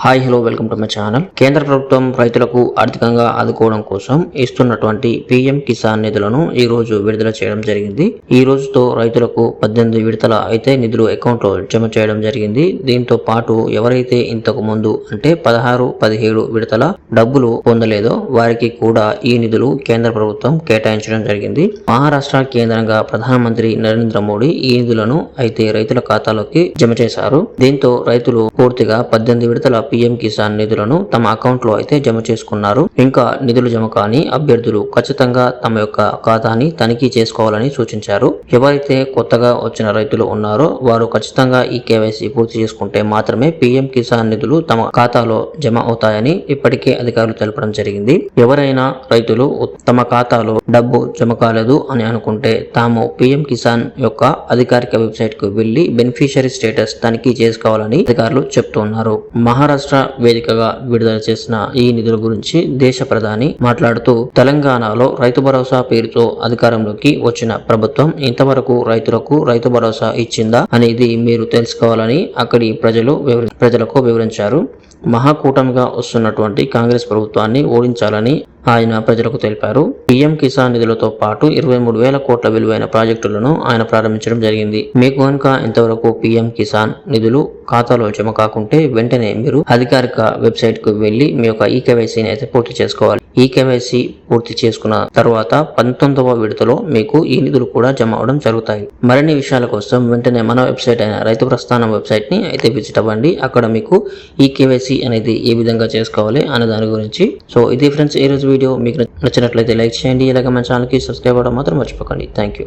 Hi hello welcome to my channel. కేంద్ర ప్రభుత్వం రైతులకు ఆర్థికంగా ఆదుకోవడం కోసం ఇస్తున్నటువంటి పీఎం కిసాన్ నిధులను ఈ రోజు విడుదల చేయడం జరిగింది. ఈ రోజుతో రైతులకు 18 విడతల అయితే నిధులు అకౌంట్ లో జమ చేయడం జరిగింది. దీంతో పాటు ఎవరైతే ఇంతకు ముందు అంటే 16, 17 విడతల డబ్బులు పొందలేదో వారికి కూడా ఈ నిధులు కేంద్ర ప్రభుత్వం కేటాయించడం జరిగింది. మహారాష్ట్ర కేంద్రంగా ప్రధానమంత్రి నరేంద్ర మోడీ ఈ నిధులను అయితే రైతుల ఖాతాలోకి జమ చేశారు. దీంతో రైతులు పూర్తిగా 18 విడతల పీఎం కిసాన్ నిధులను తమ అకౌంట్ లో అయితే జమ చేసుకున్నారు. ఇంకా నిధులు జమ కాని అభ్యర్థులు ఖచ్చితంగా తమ యొక్క ఖాతాని తనిఖీ చేసుకోవాలని సూచించారు. ఎవరైతే కొత్తగా వచ్చిన రైతులు ఉన్నారో వారు ఖచ్చితంగా ఈ కేవైసీ పూర్తి చేసుకుంటే మాత్రమే పీఎం కిసాన్ నిధులు తమ ఖాతాలో జమ అవుతాయని ఇప్పటికే అధికారులు తెలపడం జరిగింది. ఎవరైనా రైతులు తమ ఖాతాలో డబ్బు జమ కాలేదు అని అనుకుంటే తాము పీఎం కిసాన్ యొక్క అధికారిక వెబ్సైట్ కు వెళ్లి బెనిఫిషియరీ స్టేటస్ తనిఖీ చేసుకోవాలని అధికారులు చెప్తున్నారు. మహారాష్ట్ర వేదికగా విడుదల చేసిన ఈ నిధుల గురించి దేశ ప్రధాని మాట్లాడుతూ, తెలంగాణలో రైతు భరోసా పేరుతో అధికారంలోకి వచ్చిన ప్రభుత్వం ఇంతవరకు రైతులకు రైతు భరోసా ఇచ్చిందా అనేది మీరు తెలుసుకోవాలని అక్కడి ప్రజలకు వివరించారు. మహాకూటమిగా వస్తున్నటువంటి కాంగ్రెస్ ప్రభుత్వాన్ని ఓడించాలని ఆయన ప్రజలకు తెలిపారు. పీఎం కిసాన్ నిధులతో పాటు 23,000 కోట్ల విలువైన ప్రాజెక్టులను ఆయన ప్రారంభించడం జరిగింది. మీకు కనుక ఇంతవరకు పీఎం కిసాన్ నిధులు ఖాతాలో జమ కాకుంటే వెంటనే మీరు అధికారిక వెబ్సైట్ కు వెళ్లి మీ యొక్క ఈకేవైసీని అయితే పూర్తి చేసుకోవాలి. ఈకేవైసీ పూర్తి చేసుకున్న తర్వాత 19వ విడతలో మీకు ఈ నిధులు కూడా జమ అవడం జరుగుతాయి. మరిన్ని విషయాల కోసం వెంటనే మన వెబ్సైట్ అయిన రైతు ప్రస్థానం వెబ్సైట్ ని అయితే విజిట్ అవ్వండి. అక్కడ మీకు ఈకేవైసీ అనేది ఏ విధంగా చేసుకోవాలి అనే దాని గురించి. సో ఇది ఫ్రెండ్స్ ఈ రోజు వీడియో. మీకు నచ్చినట్లయితే లైక్ చేయండి. ఇలాగ మన ఛానల్ కి సబ్స్క్రైబ్ అవ్వడం మాత్రం మర్చిపోకండి. Thank you.